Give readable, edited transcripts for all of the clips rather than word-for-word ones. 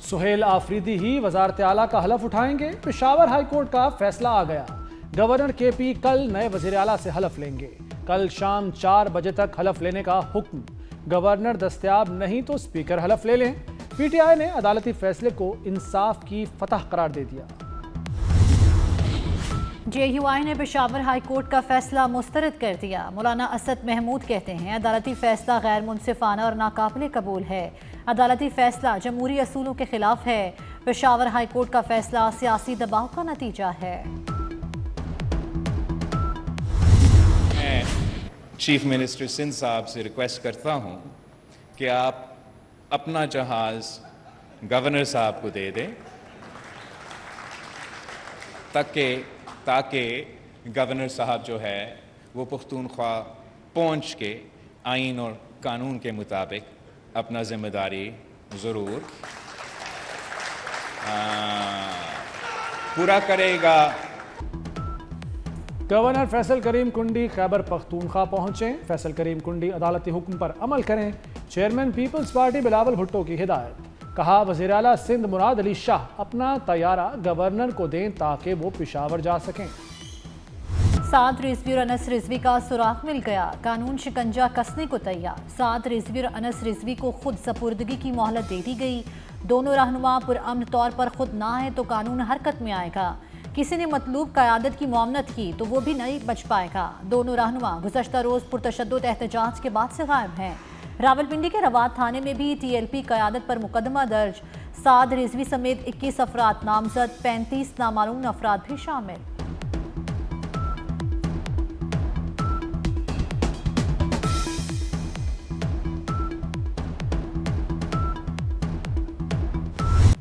सुहेल आफरीदी ही वजारत आला का हलफ उठाएंगे। पेशावर हाई कोर्ट का फैसला आ गया। गवर्नर केपी कल नए वजीर आला से हलफ लेंगे। कल शाम 4 बजे तक हलफ लेने का हुक्म। गवर्नर दस्तयाब नहीं तो स्पीकर हलफ ले लें। पीटीआई ने अदालती फैसले को इंसाफ की फतह करार दे दिया। JUI ने पेशावर हाई कोर्ट का फैसला मुस्तरद कर दिया। मौलाना असद महमूद कहते हैं अदालती फैसला गैर मुनसिफाना और नाकाबिले कबूल है। अदालती फैसला जमहूरी असूलों के खिलाफ है। पेशावर हाई कोर्ट का फैसला सियासी दबाव का नतीजा है। मैं चीफ मिनिस्टर सिंध साहब से रिक्वेस्ट करता हूं कि आप अपना जहाज गवर्नर साहब को दे दें ताकि गवर्नर साहब जो है वो पुख्तूनख्वा पहुंच के आइन और कानून के मुताबिक अपना जिम्मेदारी ज़रूर पूरा करेगा। गवर्नर फैसल करीम कुंडी खैबर पख्तूनख्वा पहुंचे। फैसल करीम कुंडी अदालती हुक्म पर अमल करें। चेयरमैन पीपल्स पार्टी बिलावल भुट्टो की हिदायत। कहा वज़ीर आला सिंध मुराद अली शाह अपना तैयारा गवर्नर को दें ताकि वो पेशावर जा सकें। साद रिजवी और अनस रिजवी का सुराग मिल गया। कानून शिकंजा कसने को तैयार। साद रिजवी और अनस रिजवी को खुद सपुर्दगी की मोहलत दे दी गई। दोनों रहनुमा पुरअमन तौर पर खुद ना है तो कानून हरकत में आएगा। किसी ने मतलूब क़यादत की मुआवनत की तो वो भी नहीं बच पाएगा। दोनों रहनुमा गुज़श्ता रोज़ पुरतशद्दुद एहतजाज के बाद से गायब हैं। रावलपिंडी के रवात थाने में भी TLP क़यादत पर मुकदमा दर्ज। साद रिजवी समेत 21 अफराद नामजद, 35 नामालूम अफराद भी शामिल।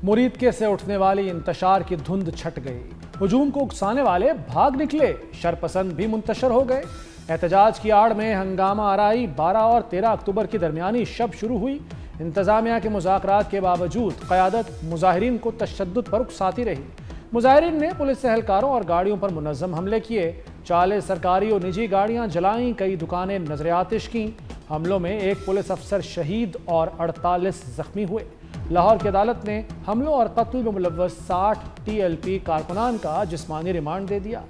मुरीदके से उठने वाली इंतशार की धुंध छट गई। हुजूम को उकसाने वाले भाग निकले। शरपसंद भी मुंतशर हो गए। एहतजाज की आड़ में हंगामा आराई 12 और 13 अक्टूबर की दरमियानी शब शुरू हुई। इंतजामिया के मुज़ाकरात के बावजूद क़यादत मुजाहिरीन को तशद्दुद पर उकसाती रही। मुजाहिरीन ने पुलिस एहलकारों और गाड़ियों पर मुनज़्ज़म हमले किए। 40 सरकारी और निजी गाड़ियाँ जलाईं। कई दुकानें नजर आतिश की। हमलों में एक पुलिस अफसर शहीद और 48 जख्मी हुए। लाहौर की अदालत ने हमलों और कत्ल में मुलव्वस 60 TLP कारकुनान का जिस्मानी रिमांड दे दिया।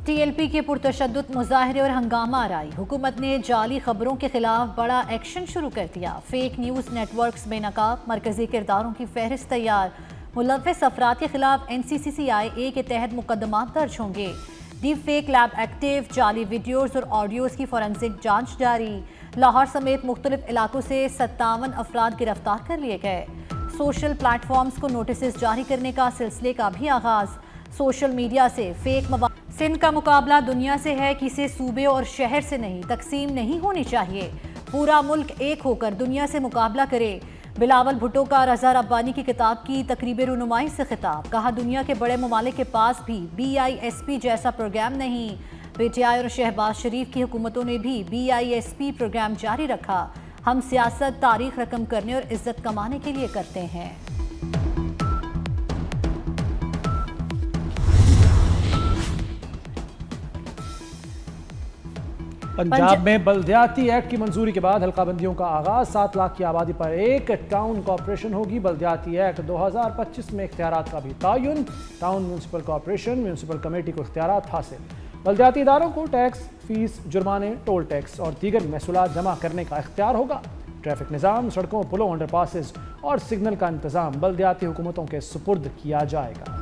TLP के पुरतशद्दुद मुजाहरे और हंगामा आराई। हुकूमत ने जाली खबरों के खिलाफ बड़ा एक्शन शुरू कर दिया। फेक न्यूज़ नेटवर्क्स बेनकाब। मरकजी किरदारों की फहरिस्त तैयार। मुलव्वस अफराद के खिलाफ NCCCIA के तहत मुकदमात दर्ज होंगे। Deep fake lab active. जाली वीडियोज़ और ऑडियोज़ की फोरेंसिक जांच जारी। लाहौर समेत मुख्तलिफ इलाकों से 57 अफराद गिरफ्तार कर लिए गए। सोशल प्लेटफॉर्म्स को नोटिस जारी करने का सिलसिले का भी आगाज। सोशल मीडिया से फेक मवाद। सिंध का मुकाबला दुनिया से है, किसी सूबे और शहर से नहीं। तकसीम नहीं होनी चाहिए। पूरा मुल्क एक होकर दुनिया से मुकाबला करे। बिलावल भुट्टो का रज़ा रब्बानी की किताब की तकरीब रुनुमाई से खिताब। कहा दुनिया के बड़े ममालिक के पास भी BISP जैसा प्रोग्राम नहीं। PTI और शहबाज शरीफ की हुकूमतों ने भी BISP प्रोग्राम जारी रखा। हम सियासत तारीख रकम करने और इज्जत कमाने के लिए करते हैं। पंजाब में बल्दियाती एक्ट की मंजूरी के बाद हल्काबंदियों का आगाज। 7 लाख की आबादी पर एक टाउन कॉरपोरेशन होगी। बल्दियाती एक्ट 2025 में इख्तियारात का भी तयन। Town municipal corporation municipal committee को इख्तियारात हासिल। बल्दियाती इदारों को टैक्स, फीस, जुर्माने, टोल टैक्स और दीगर महसूलात जमा करने का इख्तियार होगा। ट्रैफिक निज़ाम, सड़कों, पुलों, अंडरपासेस और सिग्नल का इंतजाम बल्दियाती हुकूमतों के सुपुर्द किया जाएगा।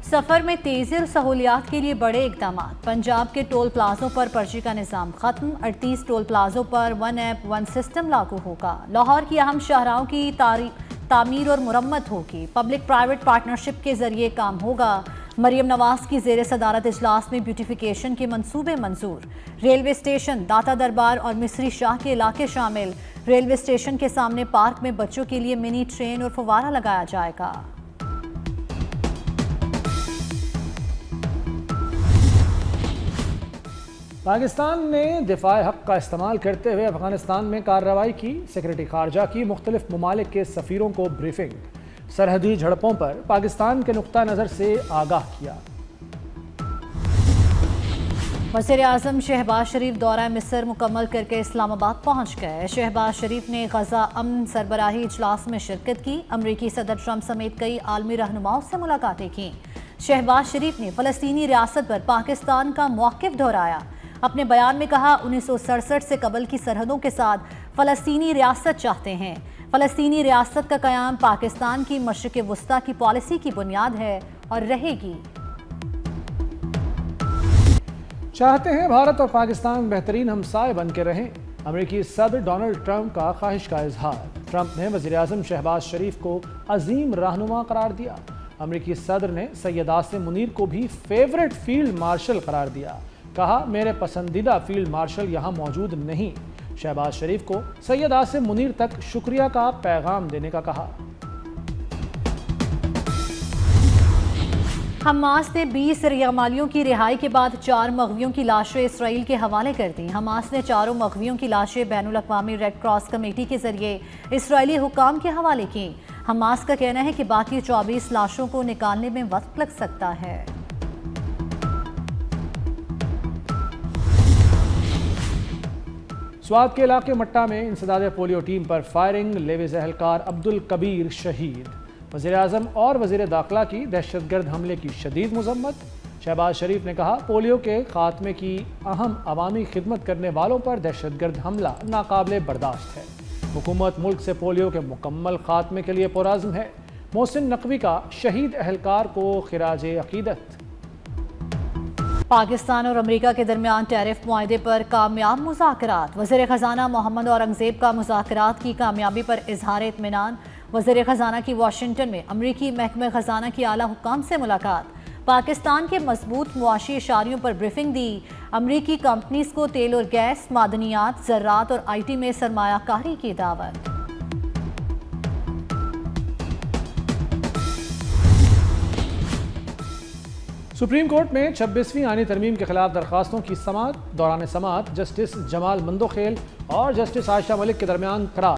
सफ़र में तेज़ी और सहूलियात के लिए बड़े इकदाम। पंजाब के टोल प्लाजों पर पर्ची का निज़ाम खत्म। 38 टोल प्लाजों पर 1 ऐप 1 सिस्टम लागू होगा। लाहौर की अहम शाहराहों की तामीर और मुरम्मत होगी। पब्लिक प्राइवेट पार्टनरशिप के जरिए काम होगा। मरियम नवाज की ज़ेर सदारत इजलास में ब्यूटिफिकेशन के मंसूबे मंजूर। रेलवे स्टेशन, दाता दरबार और मिस्री शाह के इलाके शामिल। रेलवे स्टेशन के सामने पार्क में बच्चों के लिए मिनी ट्रेन और फव्वारा लगाया जाएगा। पाकिस्तान ने दिफाए हक का इस्तेमाल करते हुए अफगानिस्तान में कार्रवाई की। सेक्रेटरी खारजा की मुख्तलिफ ममालिक के सफ़ीरों को ब्रीफिंग। सरहदी झड़पों पर पाकिस्तान के नुक्ता नज़र से आगाह किया। वज़ीर आज़म शहबाज शरीफ दौरा मिस्र मुकम्मल करके इस्लामाबाद पहुँच गए। शहबाज शरीफ ने गजा अमन सरबराही इजलास में शिरकत की। अमरीकी सदर ट्रंप समेत कई आलमी रहनुमाओं से मुलाकातें की। शहबाज शरीफ ने फ़लस्तीनी रियासत पर पाकिस्तान का मौक़िफ़ दोहराया। अपने बयान में कहा, 1967 से कबल की सरहदों के साथ फ़लस्तीनी रियासत चाहते हैं। फ़लस्तीनी रियासत का क़याम पाकिस्तान की मशरिक़ वस्ता की पॉलिसी की बुनियाद है और रहेगी। चाहते हैं भारत और पाकिस्तान बेहतरीन हमसाए बन के रहें। अमेरिकी सदर डोनाल्ड ट्रंप का ख्वाहिश का इजहार। ट्रंप ने वज़ीर आज़म शहबाज शरीफ को अजीम रहनुमा करार दिया। अमेरिकी सदर ने सैयद आसिम मुनीर को भी फेवरेट फील्ड मार्शल करार दिया। कहा, मेरे पसंदीदा फील्ड मार्शल यहाँ मौजूद नहीं। शहबाज शरीफ को सैयद आसिम मुनीर तक शुक्रिया का पैगाम देने का कहा। हमास ने 20 रियामालियों की रिहाई के बाद 4 मग़वियों की लाशें इसराइल के हवाले कर दी। हमास ने चारों मग़वियों की लाशें बैनुल अक़वामी रेड क्रॉस कमेटी के जरिए इसराइली हुकाम के हवाले की। हमास का कहना है कि बाकी 24 लाशों को निकालने में वक्त लग सकता है। स्वात के इलाके मट्टा में इंसदाद पोलियो टीम पर फायरिंग, लेविस एहलकार अब्दुल कबीर शहीद। वज़ीर आज़म और वज़ीर दाखिला की दहशतगर्द हमले की शदीद मज़म्मत। शहबाज शरीफ ने कहा, पोलियो के खात्मे की अहम अवामी खिदमत करने वालों पर दहशतगर्द हमला नाकाबिले बर्दाश्त है। हुकूमत मुल्क से पोलियो के मुकम्मल खात्मे के लिए पुरअज़्म है। मोहसिन नकवी का शहीद एहलकार को खिराज अकीदत। पाकिस्तान और अमेरिका के दरमियान टैरिफ मुआहदे पर कामयाब मुज़ाकरात। वज़ीर ख़जाना मोहम्मद औरंगज़ेब का मुज़ाकरात की कामयाबी पर इजहार इत्मीनान। वज़ीर ख़जाना की वाशिंगटन में अमरीकी महकमे ख़जाना की आला हुक्काम से मुलाकात। पाकिस्तान के मजबूत मुआशी इशारियों पर ब्रीफिंग दी। अमरीकी कंपनीज को तेल और गैस, मादनियात, ज़राअत और IT में सरमायाकारी की दावत। सुप्रीम कोर्ट में 26वीं आईनी तरमीम के खिलाफ दरखास्तों की समाअत। दौरान समाअत जस्टिस जमाल मंदोखेल और जस्टिस आयशा मलिक के दरमियान करार।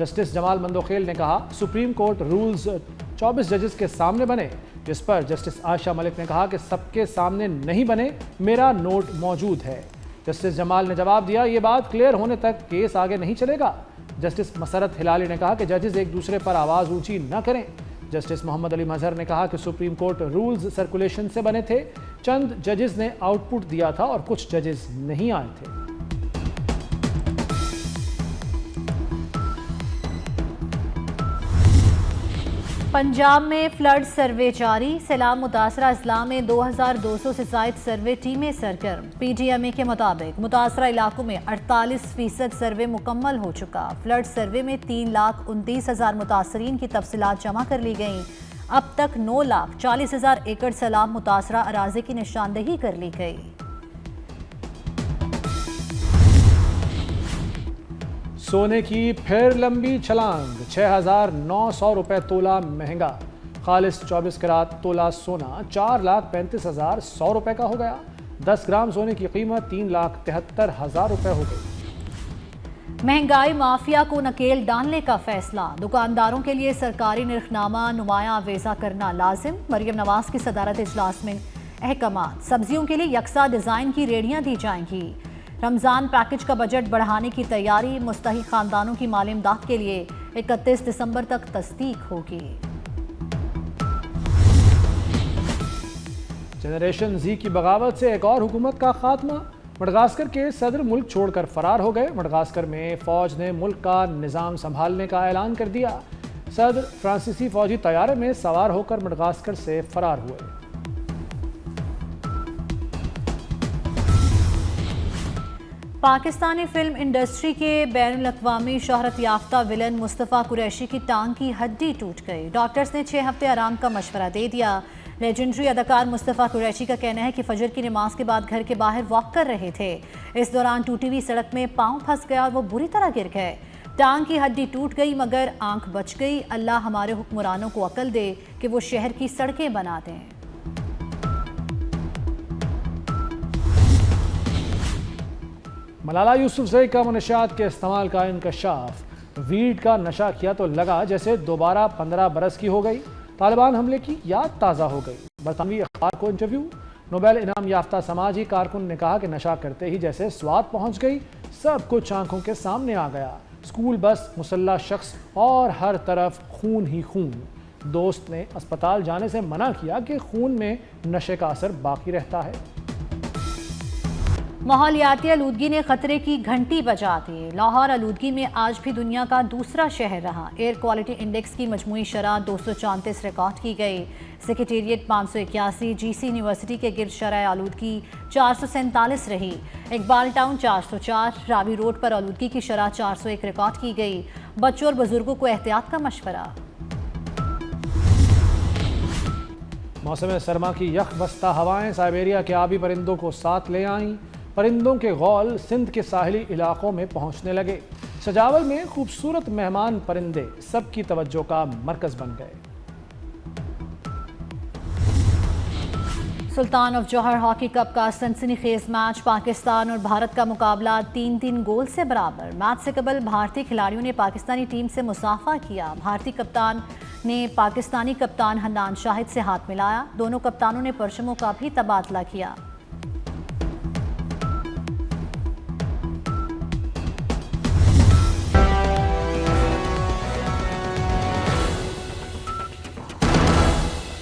जस्टिस जमाल मंदोखेल ने कहा, सुप्रीम कोर्ट रूल्स 24 जजेस के सामने बने, जिस पर जस्टिस आयशा मलिक ने कहा कि सबके सामने नहीं बने, मेरा नोट मौजूद है। जस्टिस जमाल ने जवाब दिया, ये बात क्लियर होने तक केस आगे नहीं चलेगा। जस्टिस मसरत हिलाली ने कहा कि जजेस एक दूसरे पर आवाज़ ऊंची न करें। जस्टिस मोहम्मद अली मजहर ने कहा कि सुप्रीम कोर्ट रूल्स सर्कुलेशन से बने थे, चंद जजेस ने आउटपुट दिया था और कुछ जजेस नहीं आए थे। पंजाब में फ्लड सर्वे जारी। सैलाब मुतासरा अजला में 2200 से ज़ायद सर्वे टीमें सरगर्म। PTMA के मुताबिक मुतासरा इलाकों में 48% सर्वे मुकम्मल हो चुका। फ्लड सर्वे में 3,29,000 मुतासरीन की तफसीलात जमा कर ली गईं। अब तक 9,40,000 एकड़ सैलाब मुतासरा अराज़ी की निशानदही कर ली गई। सोने की फिर लंबी छलांग, 6,900 रुपये तोला महंगा। खालिस 24 करात तोला सोना 4,35,100 रुपये का हो गया। 10 ग्राम सोने की कीमत 3,73,000 रुपये हो गई। महंगाई माफिया को नकेल डालने का फैसला। दुकानदारों के लिए सरकारी निर्खनामा नुमाया वेजा करना लाजिम। मरियम नवाज की सदारत इजलास में अहकामात। सब्जियों के लिए यकसा डिज़ाइन की रेडियां दी जाएंगी। रमज़ान पैकेज का बजट बढ़ाने की तैयारी। मुस्तहिक खानदानों की माली इमदाद के लिए 31 दिसंबर तक तस्दीक होगी। जनरेशन Z की बगावत से एक और हुकूमत का खात्मा। मडगास्कर के सदर मुल्क छोड़कर फरार हो गए। मडगास्कर में फौज ने मुल्क का निज़ाम संभालने का ऐलान कर दिया। सदर फ्रांसीसी फौजी तैयारे में सवार होकर मडगास्कर से फरार हुए। पाकिस्तानी फिल्म इंडस्ट्री के बैनुल अक़वामी शोहरत याफ्ता विलन मुस्तफ़ा कुरैशी की टांग की हड्डी टूट गई। डॉक्टर्स ने 6 हफ्ते आराम का मशवरा दे दिया। लेजेंडरी अदाकार मुस्तफ़ा कुरैशी का कहना है कि फजर की नमाज के बाद घर के बाहर वॉक कर रहे थे। इस दौरान टूटी हुई सड़क में पाँव फंस गया और वो बुरी तरह गिर गए। टांग की हड्डी टूट गई मगर आंख बच गई। अल्लाह हमारे हुक्मरानों को अकल दे कि वो शहर की सड़कें बना दें। मलाला यूसुफजई का मनशियात के इस्तेमाल का इंकशाफ। वीड का नशा किया तो लगा जैसे दोबारा 15 बरस की हो गई। तालिबान हमले की याद ताज़ा हो गई। बरतानवी अखबार को इंटरव्यू। नोबेल इनाम याफ्ता समाजी कारकुन ने कहा कि नशा करते ही जैसे स्वाद पहुंच गई, सब कुछ आंखों के सामने आ गया। स्कूल बस, मुसल्ला शख्स और हर तरफ खून ही खून। दोस्त ने अस्पताल जाने से मना किया कि खून में नशे का असर बाकी रहता है। माहौलियाती आलूदगी ने खतरे की घंटी बजा दी। लाहौर आलूदगी में आज भी दुनिया का दूसरा शहर रहा। एयर क्वालिटी इंडेक्स की मजमूई शरह 234 रिकॉर्ड की गई। सेक्रेटेरिएट 581, जीसी यूनिवर्सिटी के गिर्द शरह आलूदगी 447 रही। इकबाल टाउन 404, रावी रोड पर आलूदगी की शरह 401 रिकॉर्ड की गई। बच्चों और बुजुर्गों को एहतियात का मशवरा। मौसम सरमा की यख बस्ता हवाएं साइबेरिया के आबी परिंदों को साथ ले आईं। परिंदों के गौल सिंध के साहिली इलाकों में पहुंचने लगे। सजावल में खूबसूरत मेहमान परिंदे सबकी तवज्जो का मरकज बन गए। सुल्तान ऑफ जौहर हॉकी कप का सनसनीखेज मैच, पाकिस्तान और भारत का मुकाबला 3-3 गोल से बराबर। मैच से कबल भारतीय खिलाड़ियों ने पाकिस्तानी टीम से मुसाफा किया। भारतीय कप्तान ने पाकिस्तानी कप्तान हन्नान शाहिद से हाथ मिलाया। दोनों कप्तानों ने परचमों का भी तबादला किया।